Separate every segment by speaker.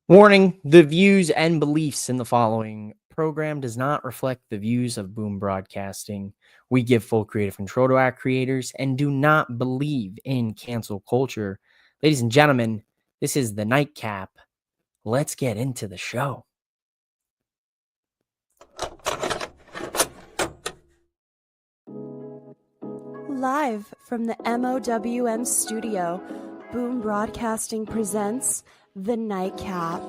Speaker 1: Warning, the views and beliefs in the following program does not reflect the views of Boom Broadcasting. We give full creative control to our creators and do not believe in cancel culture. Ladies and gentlemen, this is the Nightcap. Let's get into the show.
Speaker 2: Live from the MOWM studio, Boom Broadcasting presents The Nightcap.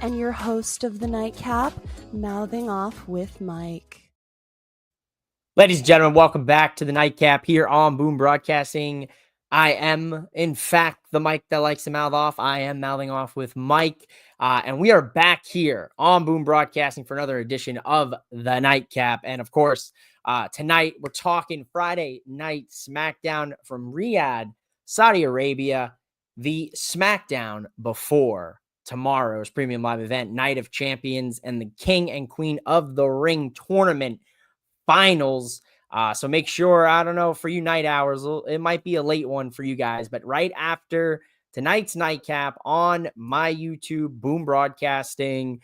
Speaker 2: And your host of The Nightcap, mouthing off with Mike.
Speaker 1: Ladies and gentlemen, welcome back to the Nightcap here on Boom Broadcasting. I am, in fact, the Mike that likes to mouth off. I am mouthing off with Mike. And we are back here on Boom Broadcasting for another edition of the Nightcap. And of course, tonight we're talking Friday Night SmackDown from Riyadh, Saudi Arabia. The SmackDown before tomorrow's premium live event, Night of Champions and the King and Queen of the Ring tournament finals. So make sure, I don't know, for you night owls, it might be a late one for you guys, but right after tonight's Nightcap on my YouTube, Boom Broadcasting,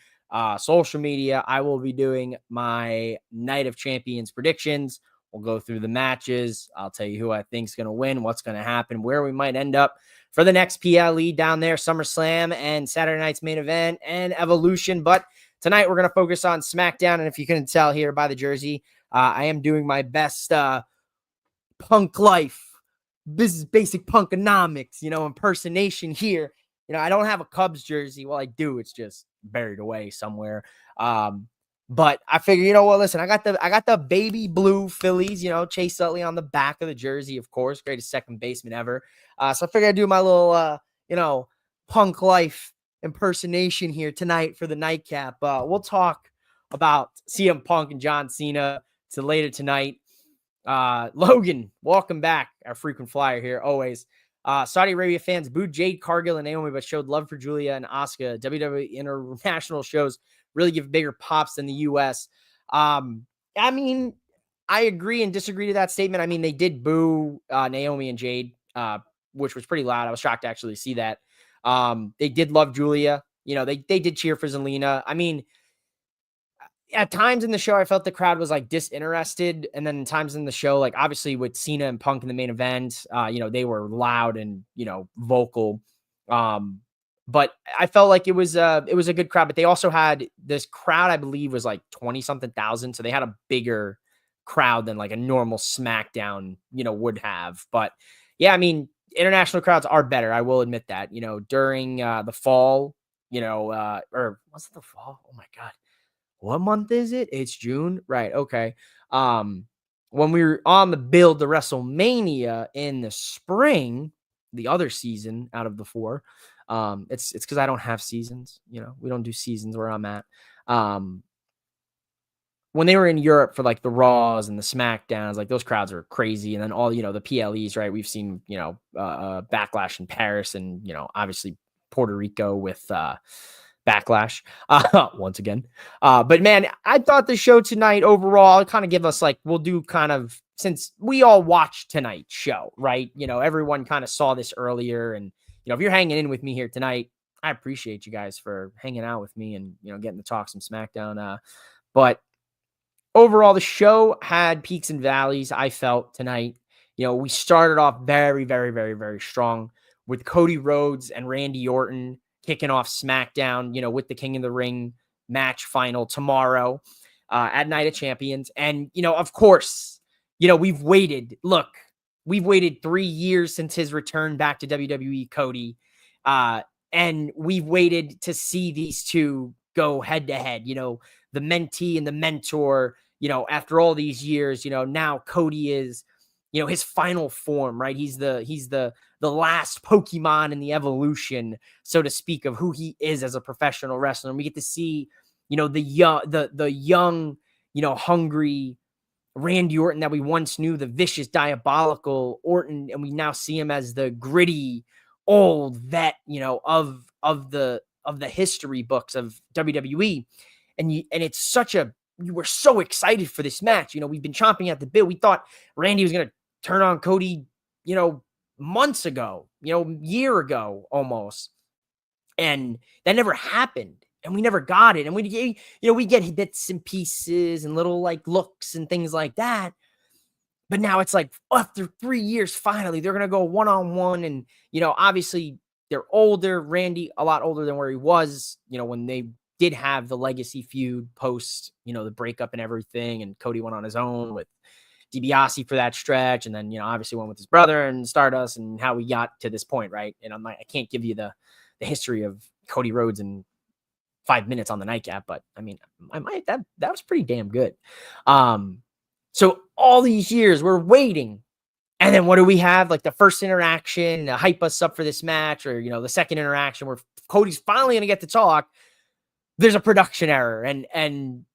Speaker 1: social media, I will be doing my Night of Champions predictions. We'll go through the matches. I'll tell you who I think is going to win, what's going to happen, where we might end up for the next PLE down there, SummerSlam and Saturday night's main event and Evolution. But tonight we're going to focus on SmackDown. And if you couldn't tell here by the jersey, I am doing my best punk life, this is basic punkonomics, impersonation here. I don't have a Cubs jersey. Well, I do. It's just buried away somewhere. But I figure, listen, I got the baby blue Phillies, Chase Utley on the back of the jersey, of course, greatest second baseman ever. So I figured I'd do my little, punk life impersonation here tonight for the Nightcap. We'll talk about CM Punk and John Cena to later tonight. Logan, welcome back, our frequent flyer here, always. Saudi Arabia fans booed Jade Cargill and Naomi, but showed love for Julia and Asuka. WWE international shows really give bigger pops than the U.S. I agree and disagree to that statement. I mean, they did boo Naomi and Jade, which was pretty loud. I was shocked to actually see that. They did love Julia. They did cheer for Zelina. I mean, at times in the show, I felt the crowd was like disinterested. And then times in the show, like obviously with Cena and Punk in the main event, they were loud and, vocal. But I felt like it was a good crowd, but they also had this crowd, I believe was like 20 something thousand. So they had a bigger crowd than like a normal SmackDown, would have. But yeah, I mean, international crowds are better. I will admit that, during the fall, or was it the fall? Oh my God. What month is it? It's June. Right. Okay. When we were on the build to WrestleMania in the spring, the other season out of the four, it's because I don't have seasons. We don't do seasons where I'm at. When they were in Europe for like the Raws and the SmackDowns, like those crowds are crazy. And then all, the PLEs, right? We've seen, Backlash in Paris and, obviously Puerto Rico with, Backlash once again. But man, I thought the show tonight overall kind of give us like, we'll do kind of, since we all watched tonight's show, right? Everyone kind of saw this earlier. And, if you're hanging in with me here tonight, I appreciate you guys for hanging out with me and, getting to talk some SmackDown. But overall, the show had peaks and valleys, I felt tonight. We started off very, very, very, very strong with Cody Rhodes and Randy Orton kicking off SmackDown, with the King of the Ring match final tomorrow at Night of Champions. And, of course, we've waited 3 years since his return back to WWE, Cody. And we've waited to see these two go head to head, the mentee and the mentor, after all these years, now Cody is, his final form, right? He's the last Pokemon in the evolution, so to speak, of who he is as a professional wrestler. And we get to see, the young, hungry Randy Orton that we once knew, the vicious, diabolical Orton, and we now see him as the gritty, old vet, of the history books of WWE. and it's such a, you were so excited for this match. We've been chomping at the bit. We thought Randy was going to turn on Cody, months ago, year ago almost. And that never happened. And we never got it. And we get bits and pieces and little like looks and things like that. But now it's like after 3 years, finally, they're going to go one-on-one. And, obviously they're older. Randy, a lot older than where he was, when they did have the legacy feud post, the breakup and everything. And Cody went on his own with DiBiase for that stretch. And then, obviously went with his brother and Stardust and how we got to this point. Right. And I can't give you the history of Cody Rhodes in 5 minutes on the Nightcap, but I mean, that was pretty damn good. So all these years we're waiting. And then what do we have? Like the first interaction to hype us up for this match, or, the second interaction where Cody's finally going to get to talk. There's a production error. And,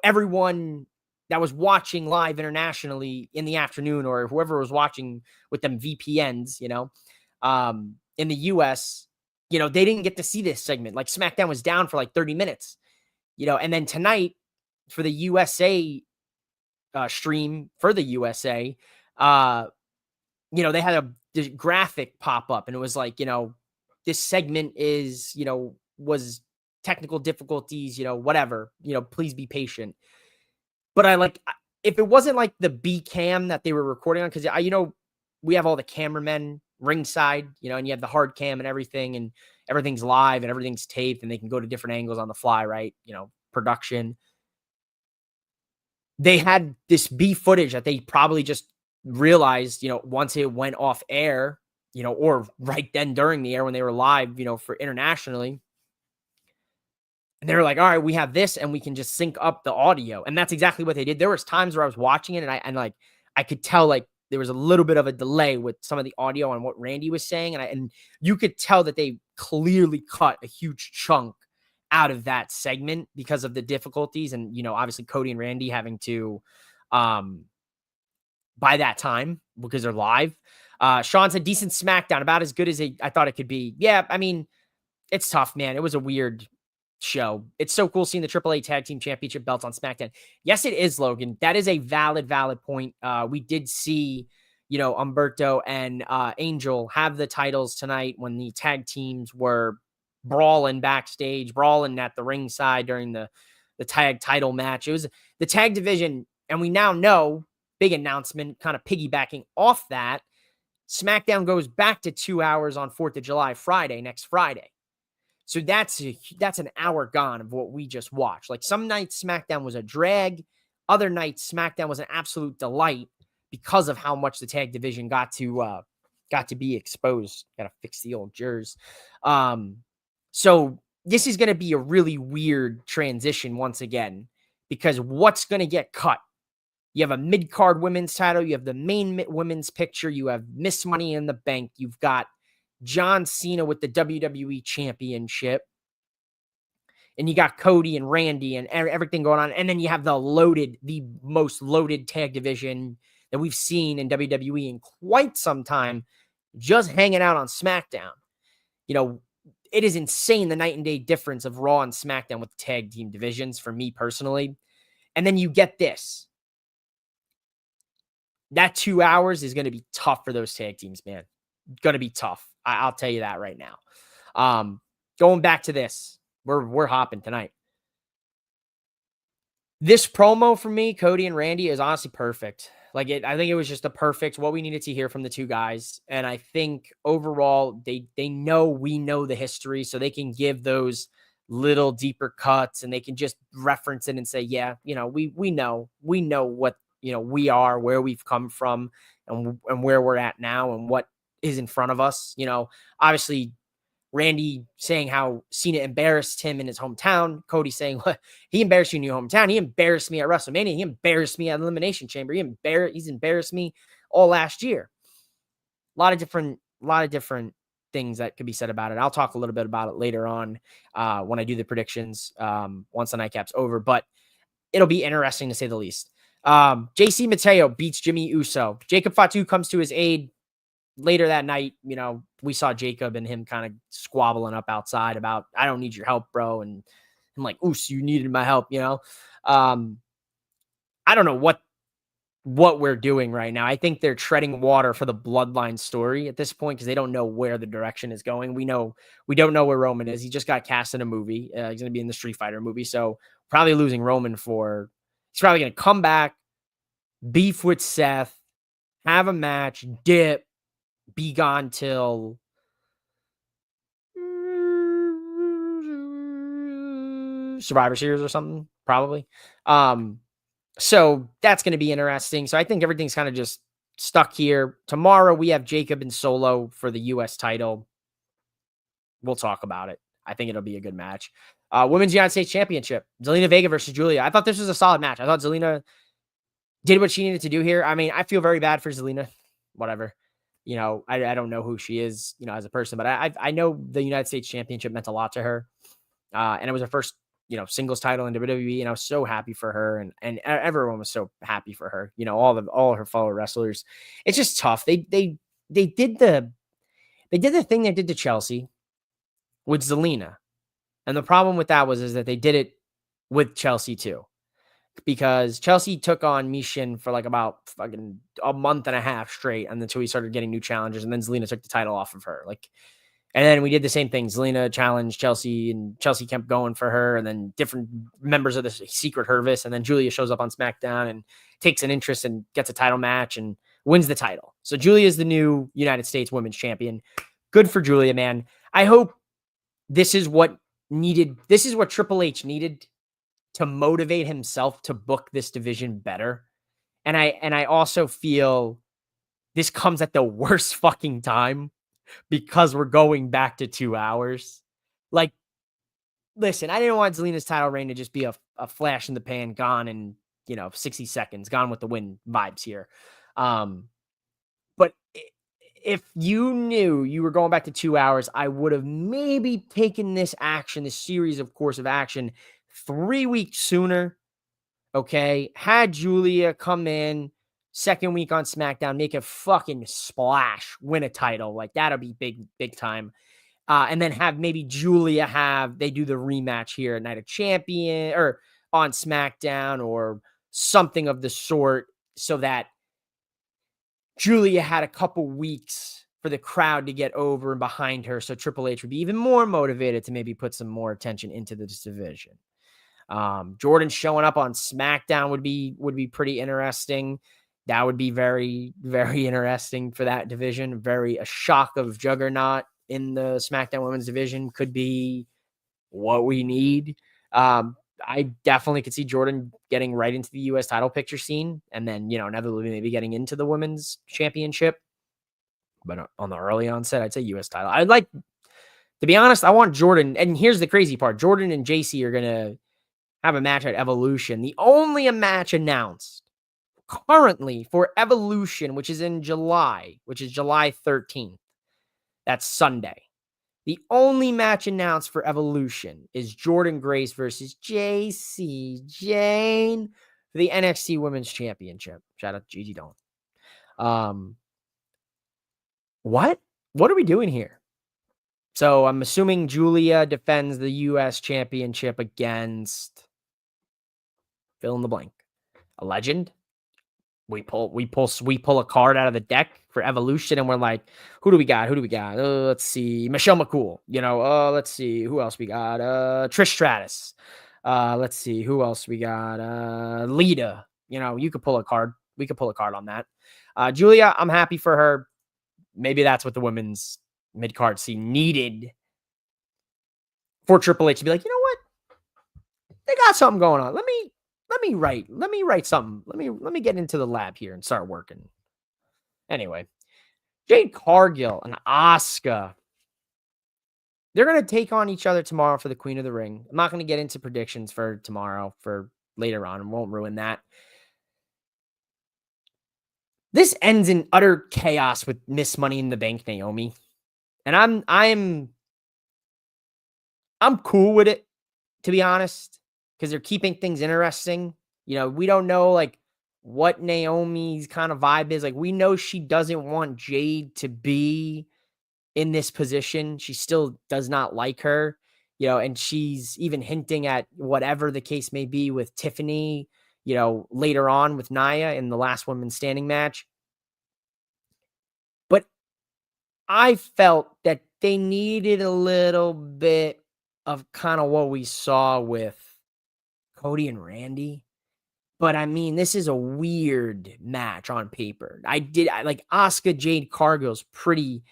Speaker 1: everyone that was watching live internationally in the afternoon, or whoever was watching with them VPNs, in the US, they didn't get to see this segment. Like SmackDown was down for like 30 minutes, and then tonight for the USA stream for the USA, they had this graphic pop up and it was like, this segment is, was technical difficulties, whatever, please be patient. But if it wasn't like the B cam that they were recording on, because we have all the cameramen ringside, and you have the hard cam and everything, and everything's live and everything's taped and they can go to different angles on the fly, right? Production. They had this B footage that they probably just realized, once it went off air, or right then during the air when they were live, for internationally. And they were like, all right, we have this and we can just sync up the audio. And that's exactly what they did. There was times where I was watching it and I could tell like there was a little bit of a delay with some of the audio on what Randy was saying. And you could tell that they clearly cut a huge chunk out of that segment because of the difficulties. And, obviously Cody and Randy having to, by that time, because they're live. Sean said decent SmackDown, about as good as I thought it could be. Yeah. I mean, it's tough, man. It was a weird show. It's so cool seeing the AAA Tag Team Championship belts on SmackDown. Yes, it is, Logan. That is a valid point. We did see, Humberto and Angel have the titles tonight when the tag teams were brawling backstage, brawling at the ringside during the tag title match. It was the tag division, and we now know, big announcement, kind of piggybacking off that, SmackDown goes back to 2 hours on 4th of July, next Friday. So that's an hour gone of what we just watched. Like some nights SmackDown was a drag. Other nights SmackDown was an absolute delight because of how much the tag division got to be exposed. Got to fix the old jers. So this is going to be a really weird transition once again, because what's going to get cut? You have a mid-card women's title. You have the main women's picture. You have Miss Money in the Bank. You've got John Cena with the WWE Championship. And you got Cody and Randy and everything going on. And then you have the most loaded tag division that we've seen in WWE in quite some time, just hanging out on SmackDown. It is insane, the night and day difference of Raw and SmackDown with the tag team divisions for me personally. And then you get this. That 2 hours is going to be tough for those tag teams, man. Going to be tough. I'll tell you that right now. Going back to this, we're hopping tonight. This promo for me, Cody and Randy, is honestly perfect. I think it was just perfect what we needed to hear from the two guys. And I think overall they know we know the history, so they can give those little deeper cuts and they can just reference it and say, yeah, we know what, we are, where we've come from and where we're at now and what is in front of us. Obviously Randy saying how Cena embarrassed him in his hometown. Cody saying, well, he embarrassed you in your hometown. He embarrassed me at WrestleMania. He embarrassed me at Elimination Chamber. He's embarrassed me all last year. A lot of different things that could be said about it. I'll talk a little bit about it later on when I do the predictions once the Nightcap's over, but it'll be interesting to say the least. JC Mateo beats Jimmy Uso. Jacob Fatu comes to his aid. Later that night, we saw Jacob and him kind of squabbling up outside about, I don't need your help, bro. And I'm like, "Oos, you needed my help," you know? I don't know what we're doing right now. I think they're treading water for the bloodline story at this point because they don't know where the direction is going. We don't know where Roman is. He just got cast in a movie. He's going to be in the Street Fighter movie, so probably losing Roman for. He's probably going to come back, beef with Seth, have a match, dip, be gone till Survivor Series or something, probably. So that's going to be interesting. So I think everything's kind of just stuck here. Tomorrow we have Jacob and Solo for the U.S. title. We'll talk about it. I think it'll be a good match. Women's United States Championship. Zelina Vega versus Julia. I thought this was a solid match. I thought Zelina did what she needed to do here. I mean, I feel very bad for Zelina. Whatever. You know, I don't know who she is, you know, as a person, but I know the United States Championship meant a lot to her. And it was her first, you know, singles title in WWE, and I was so happy for her, and everyone was so happy for her. You know, all her fellow wrestlers. It's just tough. They did the thing they did to Chelsea with Zelina, and the problem with that is that they did it with Chelsea too, because Chelsea took on Mishin for like about fucking a month and a half straight, and until we started getting new challengers, and then Zelina took the title off of her, like. And then we did the same thing. Zelina challenged Chelsea, and Chelsea kept going for her. And then different members of the Secret Service. And then Julia shows up on SmackDown and takes an interest and gets a title match and wins the title. So Julia is the new United States Women's Champion. Good for Julia, man. I hope this is what needed. This is what Triple H needed to motivate himself to book this division better. And I also feel this comes at the worst fucking time, because we're going back to 2 hours. Like, listen, I didn't want Zelina's title reign to just be a flash in the pan, gone in, 60 seconds, gone with the wind vibes here. But if you knew you were going back to 2 hours, I would have maybe taken this series of course of action 3 weeks sooner. Okay. Had Julia come in, second week on SmackDown, make a fucking splash, win a title. Like, that'll be big, big time. And then have maybe Julia they do the rematch here at Night of Champion or on SmackDown or something of the sort, so that Julia had a couple weeks for the crowd to get over and behind her. So Triple H would be even more motivated to maybe put some more attention into this division. Jordan showing up on SmackDown would be pretty interesting. That would be very, very interesting for that division. A shock of Juggernaut in the SmackDown Women's division could be what we need. I definitely could see Jordan getting right into the U.S. title picture scene, and then, inevitably maybe getting into the Women's Championship. But on the early onset, I'd say U.S. title. I'd like, to be honest, I want Jordan. And here's the crazy part. Jordan and JC are going to have a match at Evolution. The only match announced currently for Evolution, which is in July, which is July 13th. That's Sunday. The only match announced for Evolution is Jordan Grace versus JC Jane for the NXT Women's Championship. Shout out to Gigi Dolan. What are we doing here? So I'm assuming Julia defends the U.S. Championship against fill in the blank. A legend. We pull a card out of the deck for Evolution, and we're like, who do we got? Let's see. Michelle McCool. Let's see. Who else we got? Trish Stratus. Let's see. Who else we got? Lita. You could pull a card. We could pull a card on that. Julia, I'm happy for her. Maybe that's what the women's mid-card scene needed for Triple H to be like, you know what? They got something going on. Let me write something. Let me get into the lab here and start working. Anyway, Jade Cargill and Asuka. They're going to take on each other tomorrow for the Queen of the Ring. I'm not going to get into predictions for tomorrow, for later on, and won't ruin that. This ends in utter chaos with Miss Money in the Bank Naomi. And I'm cool with it, to be honest, because they're keeping things interesting. We don't know like what Naomi's kind of vibe is. Like, we know she doesn't want Jade to be in this position. She still does not like her. and she's even hinting at whatever the case may be with Tiffany, later on with Nia in the last woman standing match. But I felt that they needed a little bit of kind of what we saw with Cody and Randy. But I mean, this is a weird match on paper. Like Asuka Jade Cargill's pretty,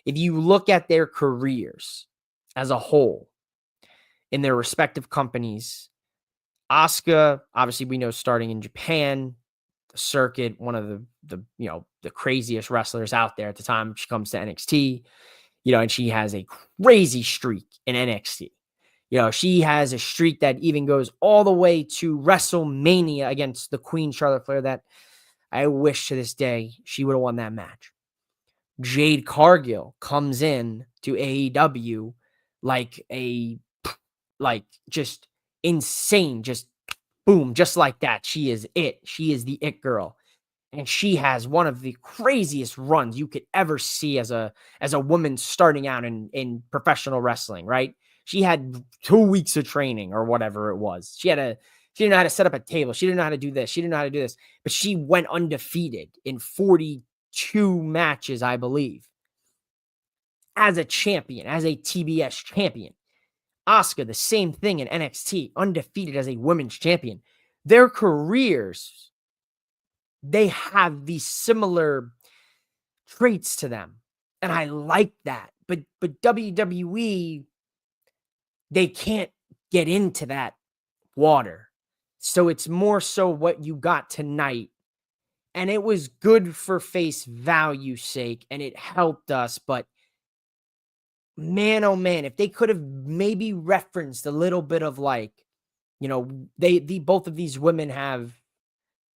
Speaker 1: if you look at their careers as a whole in their respective companies, Asuka, obviously we know starting in Japan, the circuit, one of the craziest wrestlers out there at the time she comes to NXT, and she has a crazy streak in NXT. She has a streak that even goes all the way to WrestleMania against the Queen Charlotte Flair that I wish to this day she would have won that match. Jade Cargill comes in to AEW like just insane, just boom, just like that. She is it. She is the it girl. And she has one of the craziest runs you could ever see as a woman starting out in professional wrestling, right? She had 2 weeks of training or whatever it was. She didn't know how to set up a table. She didn't know how to do this. She didn't know how to do this. But she went undefeated in 42 matches, I believe, as a champion, as a TBS champion. Asuka, the same thing in NXT, undefeated as a women's champion. Their careers, they have these similar traits to them. And I like that. But WWE, they can't get into that water. So it's more so what you got tonight. And it was good for face value sake, and it helped us. But man, oh man, if they could have maybe referenced a little bit of both of these women have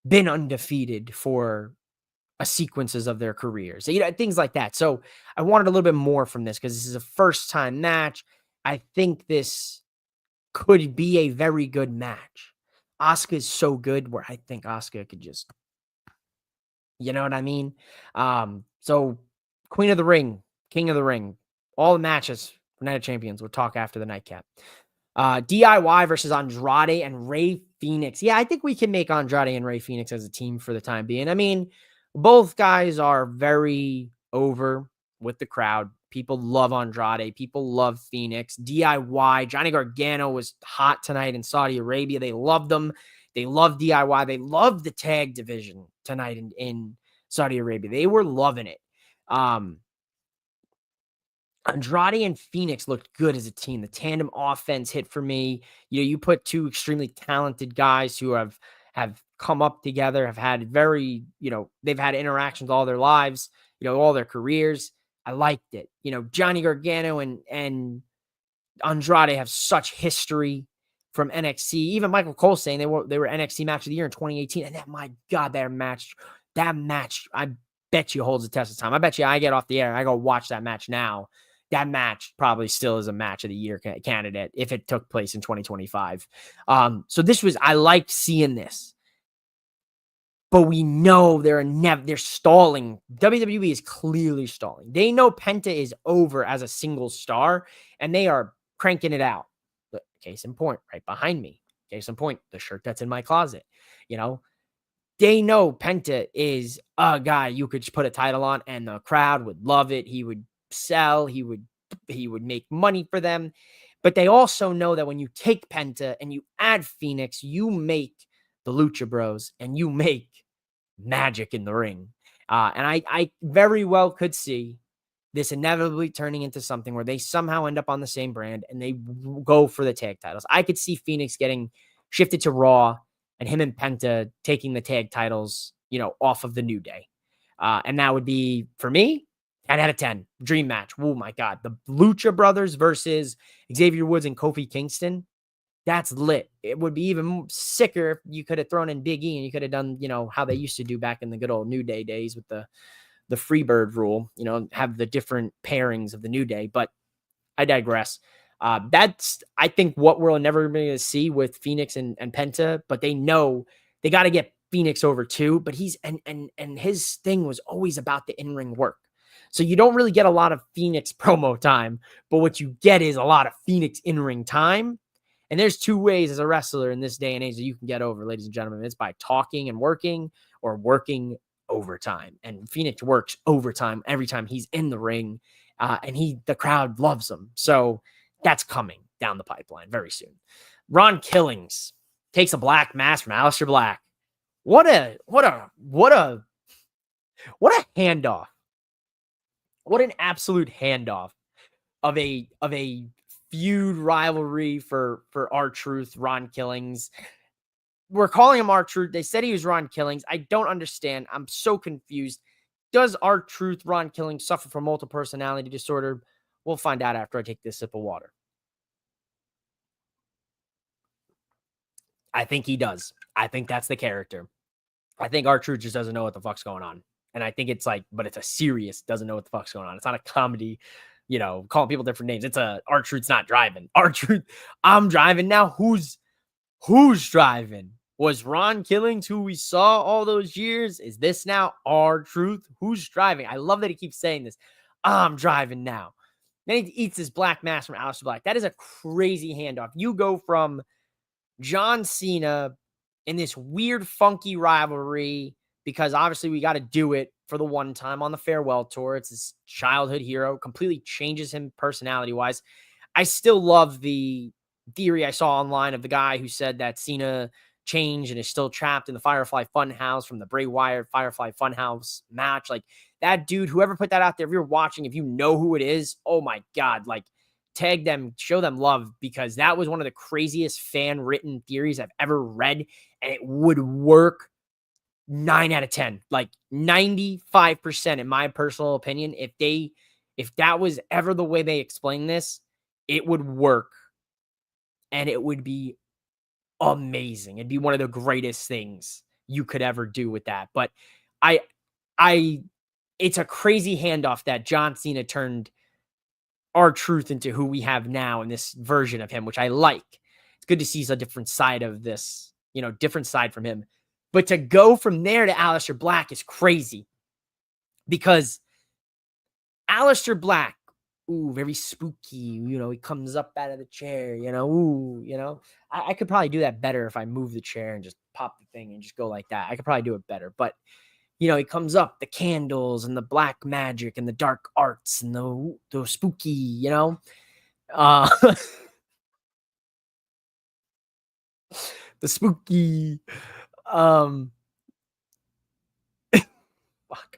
Speaker 1: been undefeated for a sequences of their careers, things like that. So I wanted a little bit more from this because this is a first time match. I think this could be a very good match. Asuka is so good where I think Asuka could just, you know what I mean? So Queen of the Ring, King of the Ring, all the matches for Night of Champions. We'll talk after the nightcap. DIY versus Andrade and Rey Fenix. Yeah, I think we can make Andrade and Rey Fenix as a team for the time being. I mean, both guys are very over with the crowd. People love Andrade. People love Phoenix. DIY. Johnny Gargano was hot tonight in Saudi Arabia. They loved them. They love DIY. They love the tag division tonight in Saudi Arabia. They were loving it. Andrade and Phoenix looked good as a team. The tandem offense hit for me. You put two extremely talented guys who have come up together, have had they've had interactions all their lives, all their careers. I liked it. Johnny Gargano and Andrade have such history from NXT. Even Michael Cole saying they were NXT match of the year in 2018. And my God, that match, I bet you holds the test of time. I bet you I get off the air and I go watch that match now. That match probably still is a match of the year candidate if it took place in 2025. So I liked seeing this. But we know they're stalling. WWE is clearly stalling. They know Penta is over as a single star, and they are cranking it out. But case in point, right behind me. Case in point, the shirt that's in my closet. They know Penta is a guy you could just put a title on, and the crowd would love it. He would sell. He would make money for them. But they also know that when you take Penta and you add Phoenix, you make the Lucha Bros, and you make magic in the ring. And I very well could see this inevitably turning into something where they somehow end up on the same brand and they go for the tag titles. I could see Phoenix getting shifted to Raw and him and Penta taking the tag titles, off of the New Day. And that would be, for me, 10 out of 10. Dream match. Oh my God. The Lucha Brothers versus Xavier Woods and Kofi Kingston. That's lit. It would be even sicker if you could have thrown in Big E and you could have done, how they used to do back in the good old New Day days with the Freebird rule, have the different pairings of the New Day. But I digress. That's, I think, what we're never going to see with Phoenix and Penta, but they know they got to get Phoenix over too. But he's, and his thing was always about the in-ring work. So you don't really get a lot of Phoenix promo time, but what you get is a lot of Phoenix in-ring time. And there's two ways as a wrestler in this day and age that you can get over, ladies and gentlemen. It's by talking and working, or working overtime. And Phoenix works overtime every time he's in the ring, and the crowd loves him. So that's coming down the pipeline very soon. Ron Killings takes a black mask from Aleister Black. What a handoff. What an absolute handoff of a feud rivalry for R-Truth, Ron Killings. We're calling him R-Truth. They said he was Ron Killings. I don't understand. I'm so confused. Does R-Truth, Ron Killings, suffer from multiple personality disorder? We'll find out after I take this sip of water. I think he does. I think that's the character. I think R-Truth just doesn't know what the fuck's going on. And I think it's like, but it's a serious, doesn't know what the fuck's going on. It's not a comedy, calling people different names. It's a R-Truth's not driving. R-Truth, I'm driving now. Who's driving? Was Ron Killings who we saw all those years? Is this now R-Truth? Who's driving? I love that he keeps saying this. I'm driving now. Then he eats his black mask from Aleister Black. That is a crazy handoff. You go from John Cena in this weird, funky rivalry, because obviously we got to do it for the one time on the farewell tour. It's his childhood hero, completely changes him personality-wise. I still love the theory I saw online of the guy who said that Cena changed and is still trapped in the Firefly Funhouse from the Bray Wyatt Firefly Funhouse match. Like, that dude, whoever put that out there, if you're watching, if you know who it is, oh my God, like, tag them, show them love, because that was one of the craziest fan-written theories I've ever read, and it would work 9 out of 10, like 95% in my personal opinion. If that was ever the way they explain this, it would work, and it would be amazing. It'd be one of the greatest things you could ever do with that. But it's a crazy handoff that John Cena turned R-Truth into who we have now in this version of him, which I like. It's good to see a different side of this, different side from him. But to go from there to Aleister Black is crazy, because Aleister Black, very spooky. He comes up out of the chair, I could probably do that better if I move the chair and just pop the thing and just go like that. I could probably do it better. But, he comes up, the candles and the black magic and the dark arts and the spooky, the spooky, fuck,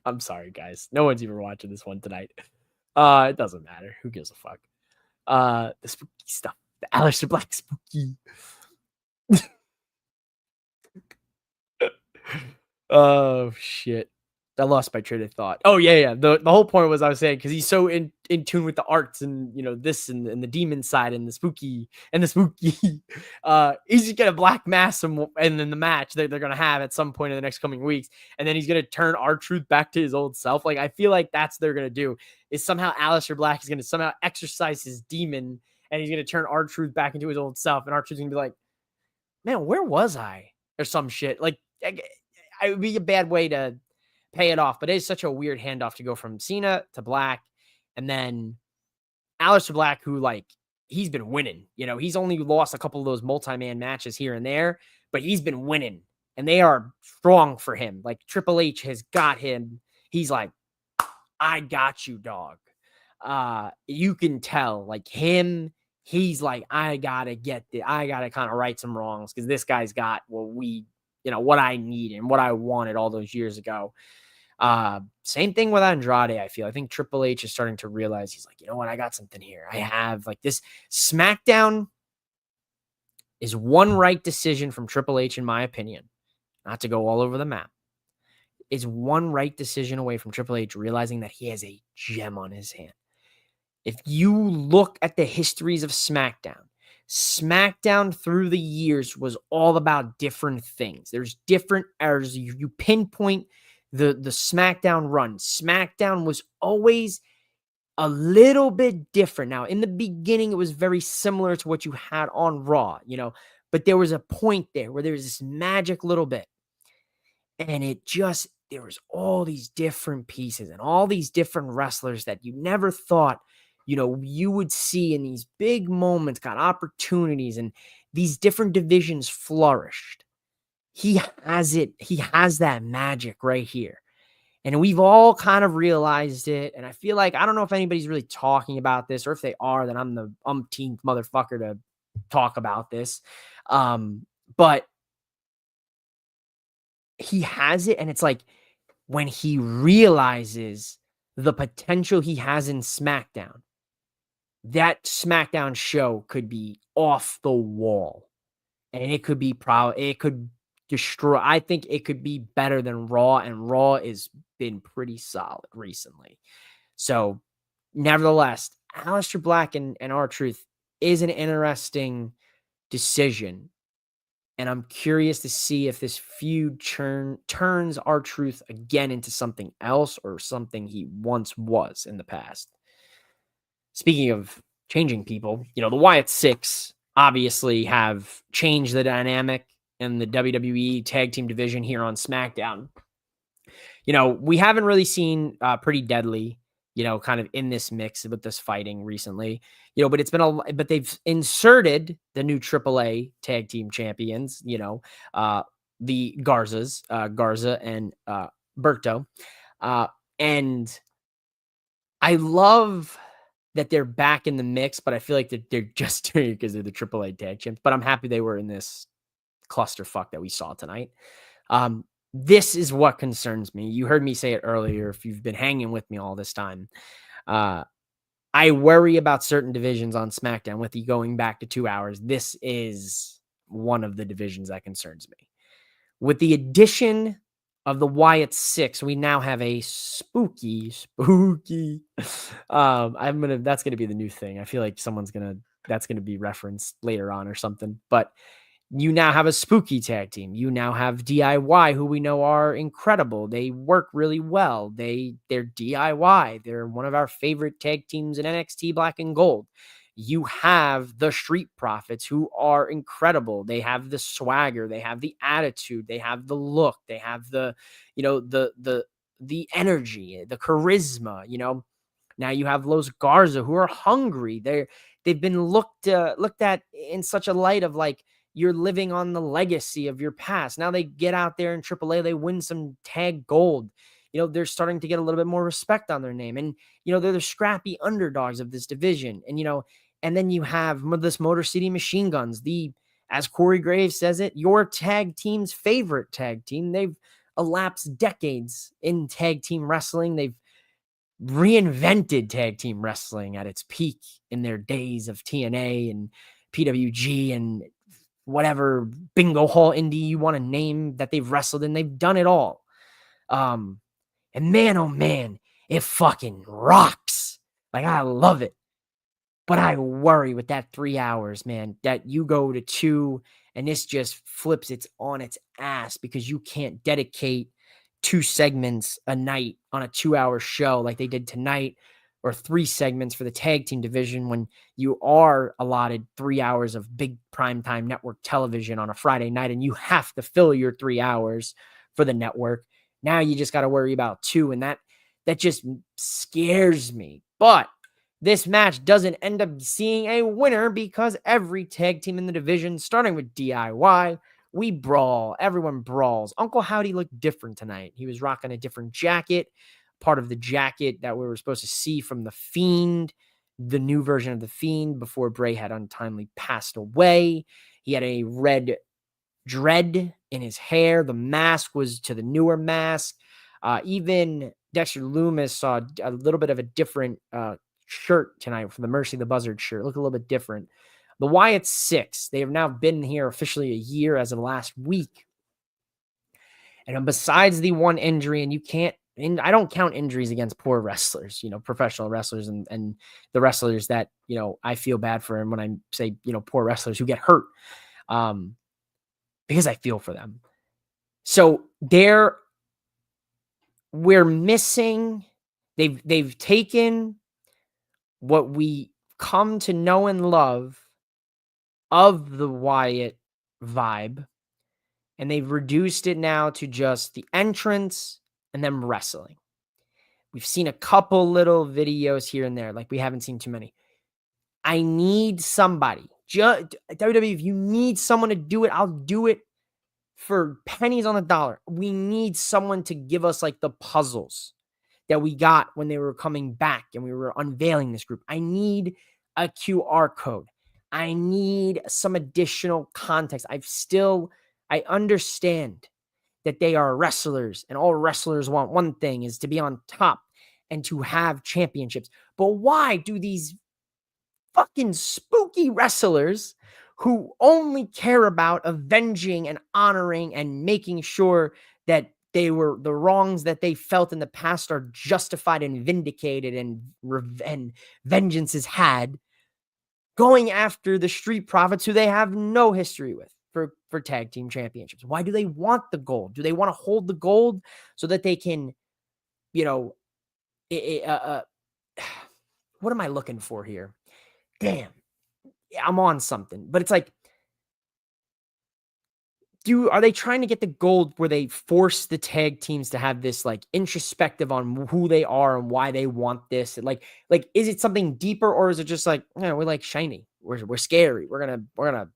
Speaker 1: I'm sorry, guys. No one's even watching this one tonight. It doesn't matter. Who gives a fuck? The spooky stuff. The Aleister Black spooky. Oh, shit. I lost my train of thought. Oh, yeah. The whole point was I was saying, because he's so in tune with the arts and, this and the demon side and the spooky. He's just going to black mask him, and then the match that they're going to have at some point in the next coming weeks. And then he's going to turn R-Truth back to his old self. Like, I feel like that's what they're going to do, is somehow Aleister Black is going to somehow exercise his demon, and he's going to turn R-Truth back into his old self. And R-Truth's going to be like, man, where was I? Or some shit. Like, it would be a bad way to pay it off, but it is such a weird handoff to go from Cena to Black, and then Aleister Black, who, like, he's been winning. He's only lost a couple of those multi-man matches here and there, but he's been winning, and they are strong for him. Like, Triple H has got him. He's like, I got you, dog. You can tell, like, him, he's like, I gotta kind of right some wrongs, because this guy's got what I need and what I wanted all those years ago. Same thing with Andrade. I think Triple H is starting to realize, he's like, you know what? I got something here. I have, like, this SmackDown is one right decision from Triple H, in my opinion, not to go all over the map, is one right decision away from Triple H realizing that he has a gem on his hand. If you look at the histories of SmackDown through the years was all about different things. There's different eras. You pinpoint the SmackDown run. SmackDown was always a little bit different. Now, in the beginning, it was very similar to what you had on Raw, but there was a point there where there was this magic little bit, and it just there was all these different pieces and all these different wrestlers that you never thought, you would see in these big moments, got opportunities, and these different divisions flourished. He has it. He has that magic right here. And we've all kind of realized it. And I feel like, I don't know if anybody's really talking about this, or if they are, then I'm the umpteenth motherfucker to talk about this. But he has it. And it's like, when he realizes the potential he has in SmackDown, that SmackDown show could be off the wall. And it could be it could destroy. I think it could be better than Raw, and Raw has been pretty solid recently. So, nevertheless, Aleister Black and R-Truth is an interesting decision. And I'm curious to see if this feud turns R-Truth again into something else, or something he once was in the past. Speaking of changing people, the Wyatt Six obviously have changed the dynamic in the WWE tag team division here on SmackDown. We haven't really seen Pretty Deadly, kind of in this mix with this fighting recently, but but they've inserted the new AAA tag team champions, the Garzas, Garza and Berto. And I love that they're back in the mix, but I feel like they're just doing it because they're the AAA tag champs. But I'm happy they were in this clusterfuck that we saw tonight. This is what concerns me. You heard me say it earlier. If you've been hanging with me all this time, I worry about certain divisions on SmackDown. With you going back to 2 hours, this is one of the divisions that concerns me. With the addition of the Wyatt Six, we now have a spooky. That's gonna be the new thing. I feel like that's gonna be referenced later on or something. But you now have a spooky tag team. You now have DIY, who we know are incredible. They work really well. They're DIY. They're one of our favorite tag teams in NXT Black and Gold. You have the Street Profits, who are incredible. They have the swagger. They have the attitude. They have the look. They have the energy, the charisma. Now you have Los Garza, who are hungry. They've been looked at in such a light of like, you're living on the legacy of your past. Now they get out there in AAA, they win some tag gold. They're starting to get a little bit more respect on their name. And, they're the scrappy underdogs of this division. And then you have this Motor City Machine Guns, as Corey Graves says it, your tag team's favorite tag team. They've elapsed decades in tag team wrestling. They've reinvented tag team wrestling at its peak in their days of TNA and PWG and whatever bingo hall indie you want to name that they've wrestled in. They've done it all. And man, oh man, it fucking rocks. Like, I love it. But I worry with that 3 hours, man, that you go to 2 and this just flips on its ass, because you can't dedicate 2 segments a night on a 2-hour show like they did tonight, or 3 segments for the tag team division, when you are allotted 3 hours of big primetime network television on a Friday night, and you have to fill your 3 hours for the network. Now you just got to worry about 2, and that just scares me. But this match doesn't end up seeing a winner, because every tag team in the division, starting with DIY, we brawl. Everyone brawls. Uncle Howdy looked different tonight. He was rocking a different jacket, part of the jacket that we were supposed to see from The Fiend, the new version of The Fiend, before Bray had untimely passed away. He had a red dread in his hair. The mask was to the newer mask. Even Dexter Loomis saw a little bit of a different shirt tonight from the Mercy the Buzzard shirt. Look a little bit different. The Wyatt Six, they have now been here officially a year as of last week. And besides the one injury, and I don't count injuries against poor wrestlers, professional wrestlers and the wrestlers that, I feel bad for. And when I say, poor wrestlers who get hurt, because I feel for them. So we're missing, they've taken what we come to know and love of the Wyatt vibe, and they've reduced it now to just the entrance and them wrestling. We've seen a couple little videos here and there. Like, we haven't seen too many. I need somebody. WWE, if you need someone to do it, I'll do it for pennies on the dollar. We need someone to give us like the puzzles that we got when they were coming back and we were unveiling this group. I need a QR code. I need some additional context. I understand that they are wrestlers and all wrestlers want one thing is to be on top and to have championships. But why do these fucking spooky wrestlers who only care about avenging and honoring and making sure that the wrongs that they felt in the past are justified and vindicated and vengeance is had, going after the Street Profits who they have no history with for tag team championships? Why do they want the gold? Do they want to hold the gold so that they can, you know, what am I looking for here? Damn, I'm on something. But it's like, are they trying to get the gold where they force the tag teams to have this like introspective on who they are and why they want this? And like, is it something deeper, or is it just like, we're like shiny, we're scary, we're gonna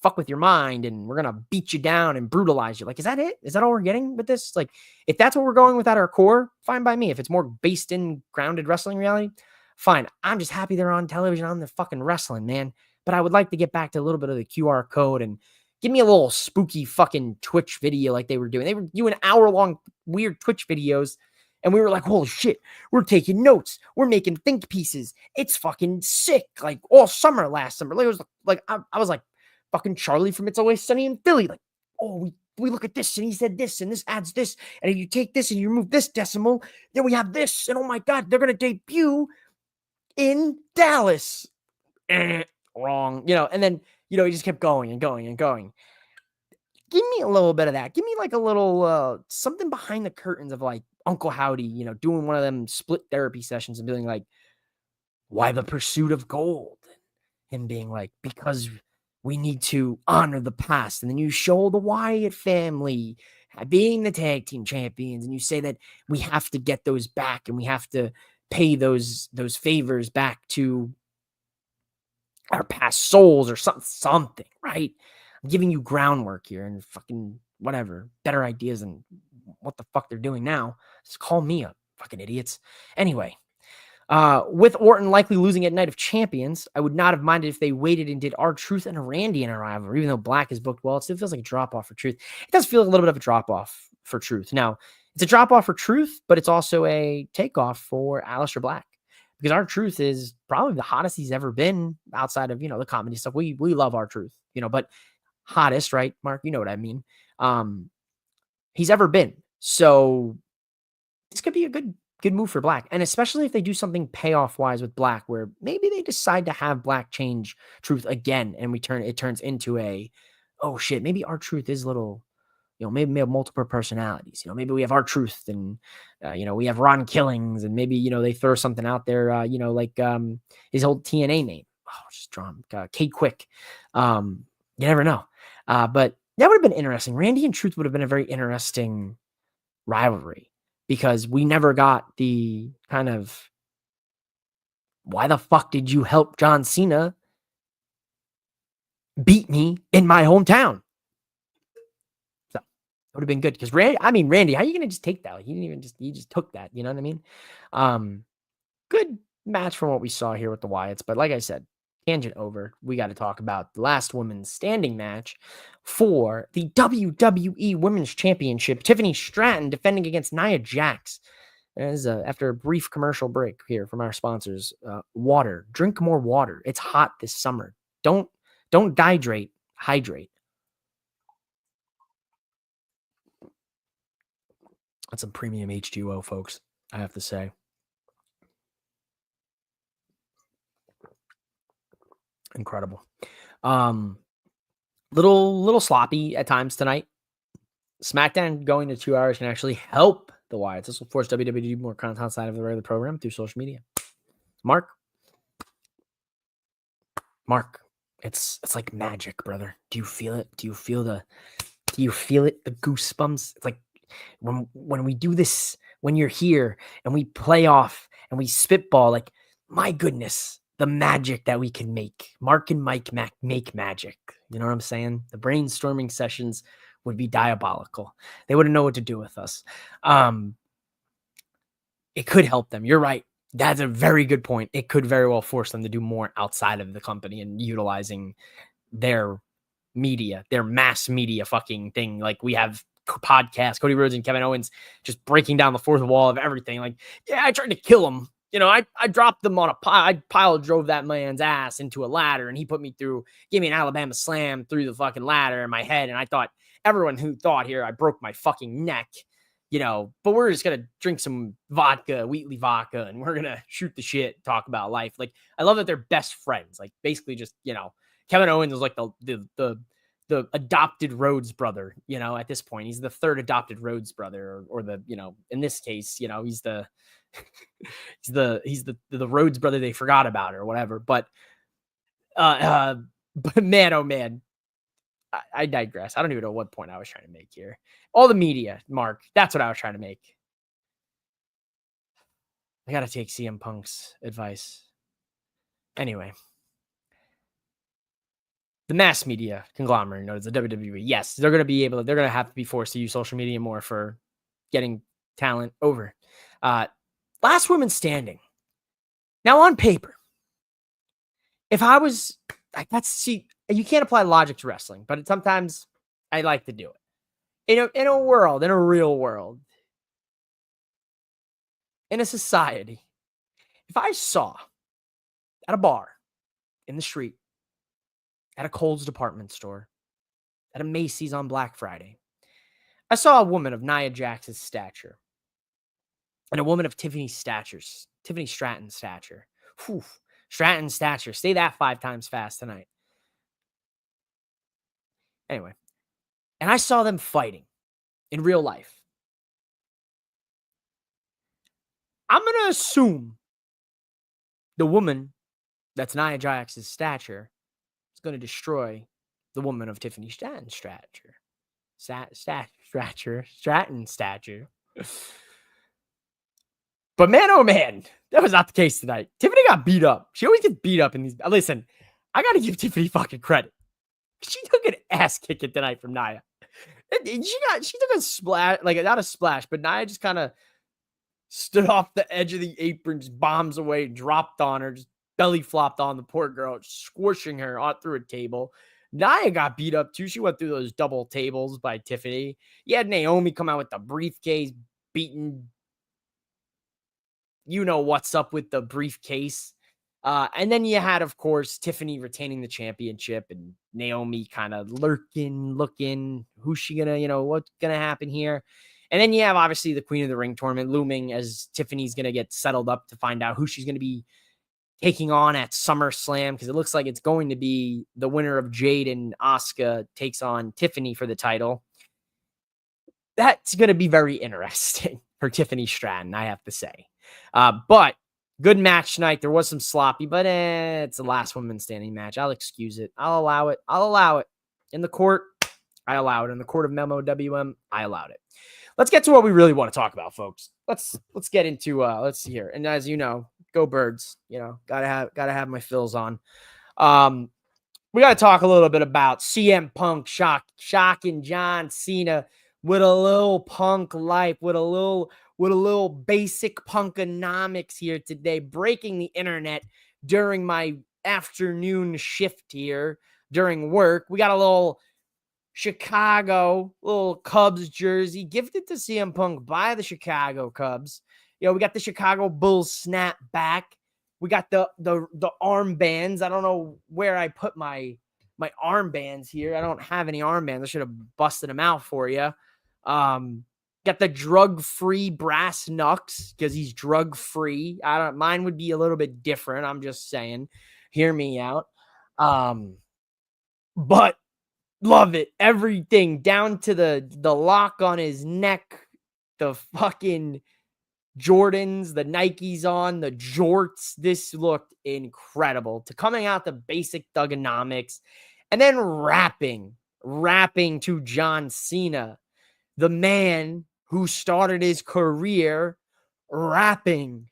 Speaker 1: fuck with your mind and we're gonna beat you down and brutalize you? Like, is that it? Is that all we're getting with this? Like, if that's what we're going with at our core, fine by me. If it's more based in grounded wrestling reality, fine. I'm just happy they're on television on the fucking wrestling, man. But I would like to get back to a little bit of the QR code and give me a little spooky fucking Twitch video like they were doing. They were doing hour-long weird Twitch videos, and we were like, holy shit, we're taking notes. We're making think pieces. It's fucking sick. Like, all summer last summer. Like, it was like, I was like fucking Charlie from It's Always Sunny in Philly. Like, oh, we look at this, and he said this, and this adds this, and if you take this and you remove this decimal, then we have this, and oh my God, they're going to debut in Dallas. Wrong. And then, he just kept going and going and going. Give me a little bit of that. Give me like a little something behind the curtains of like Uncle Howdy, doing one of them split therapy sessions and being like, why the pursuit of gold? And being like, because we need to honor the past. And then you show the Wyatt family being the tag team champions, and you say that we have to get those back and we have to pay those favors back to our past souls or something, right? I'm giving you groundwork here and fucking whatever, better ideas than what the fuck they're doing now. Just call me up, fucking idiots. Anyway, with Orton likely losing at Night of Champions, I would not have minded if they waited and did R-Truth and Randy in a rivalry. Even though Black is booked well, it still feels like a drop-off for Truth. It does feel a little bit of a drop-off for Truth. Now, it's a drop-off for Truth, but it's also a takeoff for Aleister Black. Because R-Truth is probably the hottest he's ever been outside of, the comedy stuff. We love R-Truth, but hottest, right, Mark? You know what I mean? He's ever been. So this could be a good move for Black. And especially if they do something payoff-wise with Black, where maybe they decide to have Black change Truth again, and it turns into oh shit, maybe R-Truth is a little, maybe we have multiple personalities. Maybe we have R-Truth and, we have Ron Killings, and maybe, they throw something out there, like his old TNA name. Oh, just draw him, K-Quick. You never know. But that would have been interesting. Randy and Truth would have been a very interesting rivalry, because we never got the kind of, why the fuck did you help John Cena beat me in my hometown? Would have been good, because Randy, how are you going to just take that? Like, he just took that. You know what I mean? Good match from what we saw here with the Wyatts. But like I said, tangent over. We got to talk about the last women's standing match for the WWE Women's Championship. Tiffany Stratton defending against Nia Jax. As after a brief commercial break here from our sponsors, water. Drink more water. It's hot this summer. Don't dehydrate. Hydrate. That's some premium H2O, folks, I have to say. Incredible. Little sloppy at times tonight. SmackDown going to 2 hours can actually help the Wyatts. This will force WWE to do more content outside of the regular program through social media. Mark, it's like magic, brother. Do you feel it? Do you feel it? The goosebumps? It's like when we do this, when you're here and we play off and we spitball, like, my goodness, the magic that we can make. Mark and Mike make magic. You know what I'm saying? The brainstorming sessions would be diabolical. They wouldn't know what to do with us. It could help them. You're right. That's a very good point. It could very well force them to do more outside of the company and utilizing their media, their mass media fucking thing. Like, we have podcasts, Cody Rhodes and Kevin Owens just breaking down the fourth wall of everything. Like, yeah, I tried to kill him. You know, I dropped them on a pile, drove that man's ass into a ladder, and he put me through, gave me an Alabama slam through the fucking ladder in my head. And I thought, everyone who thought here I broke my fucking neck, you know, but we're just going to drink some vodka, Wheatley vodka, and we're going to shoot the shit, talk about life. Like, I love that they're best friends. Like, basically just, you know, Kevin Owens is like the adopted Rhodes brother, you know, at this point. He's the third adopted Rhodes brother, or the, you know, in this case, you know, he's the he's the Rhodes brother they forgot about or whatever. But but man, oh man, I digress. I don't even know what point I was trying to make here. All the media, Mark, that's what I was trying to make. I gotta take CM Punk's advice. Anyway, the mass media conglomerate, known as the WWE, yes, they're gonna have to be forced to use social media more for getting talent over. Last woman standing. Now, on paper, if I was, see, you can't apply logic to wrestling, but sometimes I like to do it. In a real world, in a society, if I saw at a bar, in the street, at a Kohl's department store, at a Macy's on Black Friday, I saw a woman of Nia Jax's stature and a woman of Tiffany Stratton's stature. Whew, Stratton's stature. Say that 5 times fast tonight. Anyway, and I saw them fighting in real life. I'm going to assume the woman that's Nia Jax's stature is going to destroy the woman of Tiffany Stratton's stature. Stratton's stature. But man, oh man, that was not the case tonight. Tiffany got beat up. She always gets beat up in these. Listen, I got to give Tiffany fucking credit. She took an ass kicking tonight from Nia. She took a splash, like not a splash, but Nia just kind of stood off the edge of the apron, just bombs away, dropped on her, just belly flopped on the poor girl, squishing her out through a table. Nia got beat up too. She went through those double tables by Tiffany. You had Naomi come out with the briefcase, beaten. You know what's up with the briefcase. And then you had, of course, Tiffany retaining the championship and Naomi kind of looking, who's she gonna, what's gonna happen here? And then you have, obviously, the Queen of the Ring tournament looming as Tiffany's gonna get settled up to find out who she's gonna be taking on at SummerSlam, because it looks like it's going to be the winner of Jade and Asuka takes on Tiffany for the title. That's gonna be very interesting for Tiffany Stratton, I have to say. But good match tonight. There was some sloppy, but it's the last woman standing match. I'll excuse it. I'll allow it. In the court, I allow it. In the court of Memo WM, I allowed it. Let's get to what we really want to talk about, folks. Let's get into let's see here. And as you know, go Birds. Gotta have my fills on. We gotta talk a little bit about CM Punk shocking John Cena with a little punk life, with a little basic punkonomics here today, breaking the internet during my afternoon shift here during work. We got a little little Cubs jersey gifted to CM Punk by the Chicago Cubs. We got the Chicago Bulls snap back. We got the armbands. I don't know where I put my armbands here. I don't have any armbands. I should have busted them out for you. Got the drug-free brass knucks because he's drug-free. Mine would be a little bit different. I'm just saying. Hear me out. But love it. Everything down to the lock on his neck, the fucking Jordans, the Nikes on, the jorts. This looked incredible. To coming out the basic thugonomics and then rapping to John Cena, the man who started his career rapping.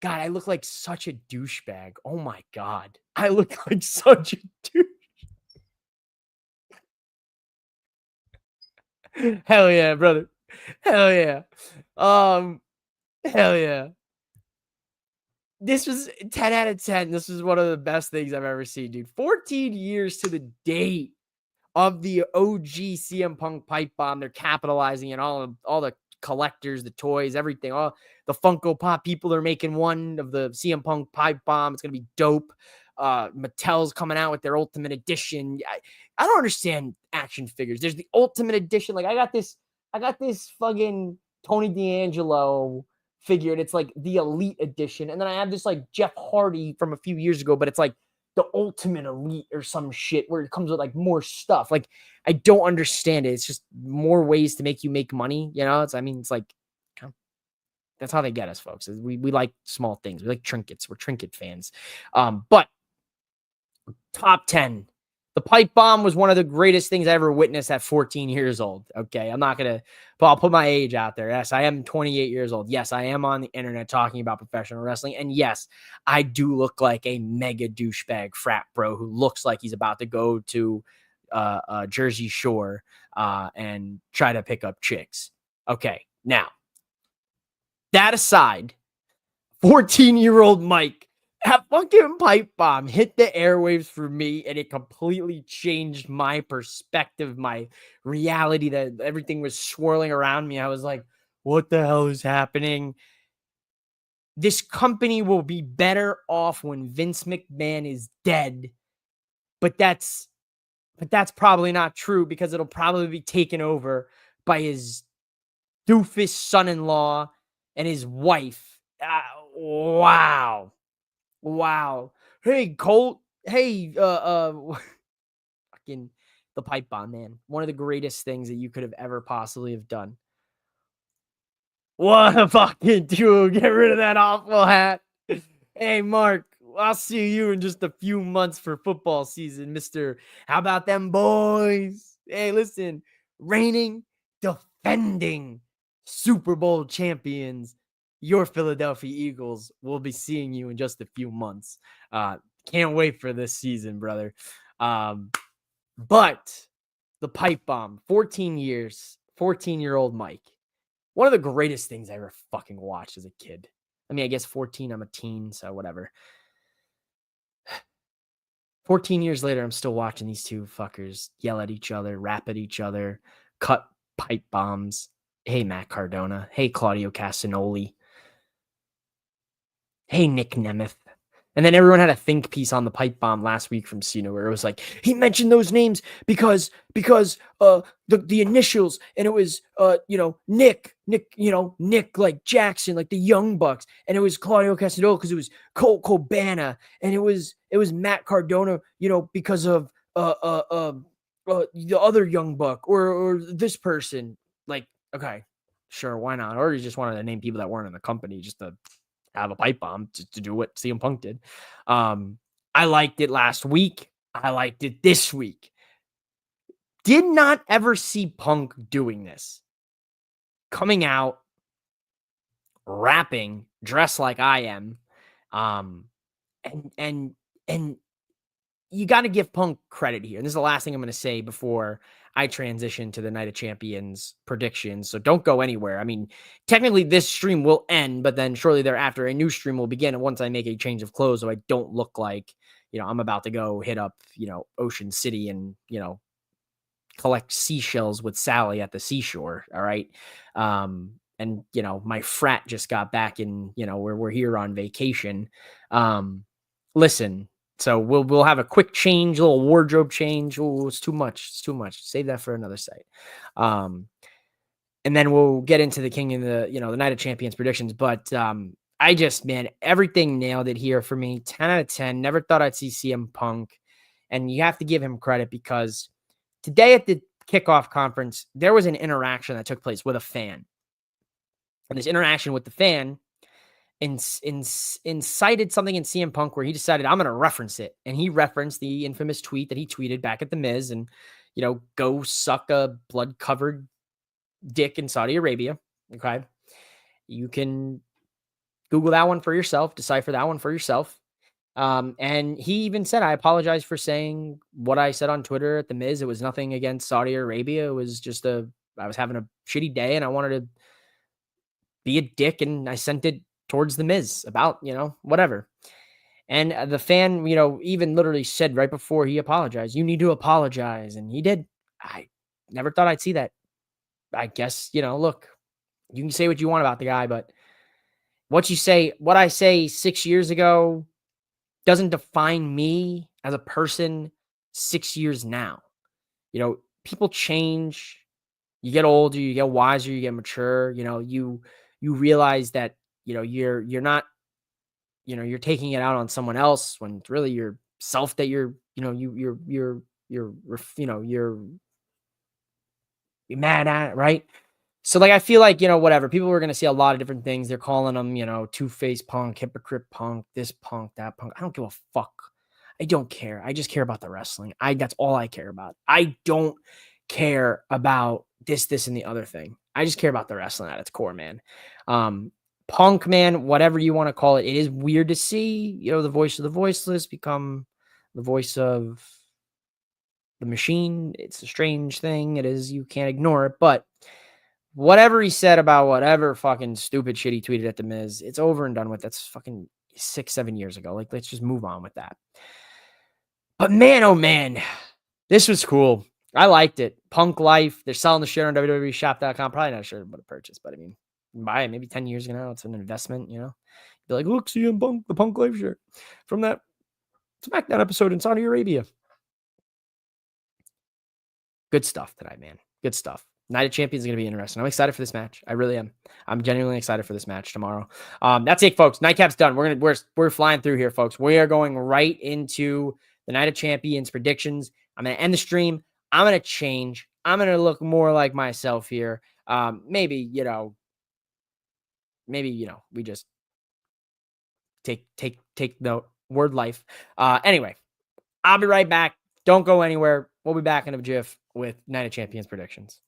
Speaker 1: God, I look like such a douchebag. Oh my God. I look like such a douche. Hell yeah, brother. Hell yeah. Um, hell yeah. This was 10 out of 10. This was one of the best things I've ever seen, dude. 14 years to the date of the OG CM Punk pipe bomb. They're capitalizing and all the collectors, the toys, everything. All the Funko Pop people are making one of the CM Punk pipe bomb. It's gonna be dope. Mattel's coming out with their Ultimate Edition. I don't understand action figures. There's the Ultimate Edition. Like I got this fucking Tony D'Angelo figure, and it's like the Elite Edition. And then I have this like Jeff Hardy from a few years ago, but it's like the Ultimate Elite or some shit where it comes with like more stuff. Like I don't understand it. It's just more ways to make you make money. You know, it's like that's how they get us, folks. We like small things. We like trinkets. We're trinket fans. But top 10. The pipe bomb was one of the greatest things I ever witnessed at 14 years old. Okay. I'll put my age out there. Yes, I am 28 years old. Yes, I am on the internet talking about professional wrestling. And yes, I do look like a mega douchebag frat bro who looks like he's about to go to Jersey Shore and try to pick up chicks. Okay. Now, that aside, 14-year-old Mike, that fucking pipe bomb hit the airwaves for me, and it completely changed my perspective, my reality, that everything was swirling around me. I was like, what the hell is happening? This company will be better off when Vince McMahon is dead. But that's probably not true, because it'll probably be taken over by his doofus son-in-law and his wife. Wow. Hey, Colt. Hey, fucking the pipe bomb, man. One of the greatest things that you could have ever possibly have done. What a fucking dude. Get rid of that awful hat. Hey, Mark, I'll see you in just a few months for football season, Mr. How about them boys? Hey, listen, reigning, defending Super Bowl champions, your Philadelphia Eagles will be seeing you in just a few months. Can't wait for this season, brother. But the pipe bomb, 14 years, 14-year-old Mike. One of the greatest things I ever fucking watched as a kid. I mean, I guess 14, I'm a teen, so whatever. 14 years later, I'm still watching these two fuckers yell at each other, rap at each other, cut pipe bombs. Hey, Matt Cardona. Hey, Claudio Castagnoli. Hey, Nick Nemeth. And then everyone had a think piece on the pipe bomb last week from Cena, where it was like, he mentioned those names because the initials, and it was Nick like Jackson, like the Young Bucks, and it was Claudio Castagnoli because it was Colt Cabana, and it was Matt Cardona, because of the other Young Buck or this person. Like, okay, sure, why not? Or you just wanted to name people that weren't in the company just to have a pipe bomb to do what CM Punk did. I liked it last week. I liked it this week. Did not ever see Punk doing this. Coming out, rapping, dressed like I am. And you got to give Punk credit here. And this is the last thing I'm going to say before I transition to the Night of Champions predictions. So don't go anywhere. I mean, technically this stream will end, but then shortly thereafter, a new stream will begin once I make a change of clothes, so I don't look like, I'm about to go hit up, Ocean City and, collect seashells with Sally at the seashore. All right. And, my frat just got back in, we're here on vacation. Listen, so we'll have a quick change, a little wardrobe change. Oh, it's too much. It's too much. Save that for another site. And then we'll get into the King and the Night of Champions predictions. But man, everything nailed it here for me. 10 out of 10. Never thought I'd see CM Punk. And you have to give him credit, because today at the kickoff conference, there was an interaction that took place with a fan. And this interaction with the fan incited something in CM Punk where he decided, I'm going to reference it. And he referenced the infamous tweet that he tweeted back at the Miz, and, go suck a blood-covered dick in Saudi Arabia. Okay. You can Google that one for yourself, decipher that one for yourself. And he even said, I apologize for saying what I said on Twitter at the Miz. It was nothing against Saudi Arabia. It was just I was having a shitty day and I wanted to be a dick and I sent it towards the Miz about, whatever. And the fan, even literally said right before he apologized, you need to apologize. And he did. I never thought I'd see that. I guess, look, you can say what you want about the guy, but what I say 6 years ago doesn't define me as a person 6 years now. People change. You get older, you get wiser, you get mature. You realize that you're not you're taking it out on someone else when it's really yourself that you're mad at, right? So, like, I feel like, whatever. People are going to see a lot of different things. They're calling them, two-faced punk, hypocrite punk, this punk, that punk. I don't give a fuck. I don't care. I just care about the wrestling. That's all I care about. I don't care about this, and the other thing. I just care about the wrestling at its core, man. Punk, man, whatever you want to call it. It is weird to see, the voice of the voiceless become the voice of the machine. It's a strange thing. It is. You can't ignore it, but whatever he said about whatever fucking stupid shit he tweeted at the Miz, it's over and done with. That's fucking 6-7 years ago. Like, let's just move on with that. But man, oh man, this was cool. I liked it. Punk Life. They're selling the shit on WWEshop.com. Probably not sure what a purchase, but I mean, you can buy it maybe 10 years ago now. It's an investment, Be like, look, CM Punk, the Punk Life shirt from that SmackDown episode in Saudi Arabia. Good stuff tonight, man. Good stuff. Night of Champions is going to be interesting. I'm excited for this match. I really am. I'm genuinely excited for this match tomorrow. That's it, folks. Nightcap's done. We're flying through here, folks. We are going right into the Night of Champions predictions. I'm going to end the stream. I'm going to change. I'm going to look more like myself here. Maybe we just take the word life. Anyway, I'll be right back. Don't go anywhere. We'll be back in a jiff with Night of Champions predictions.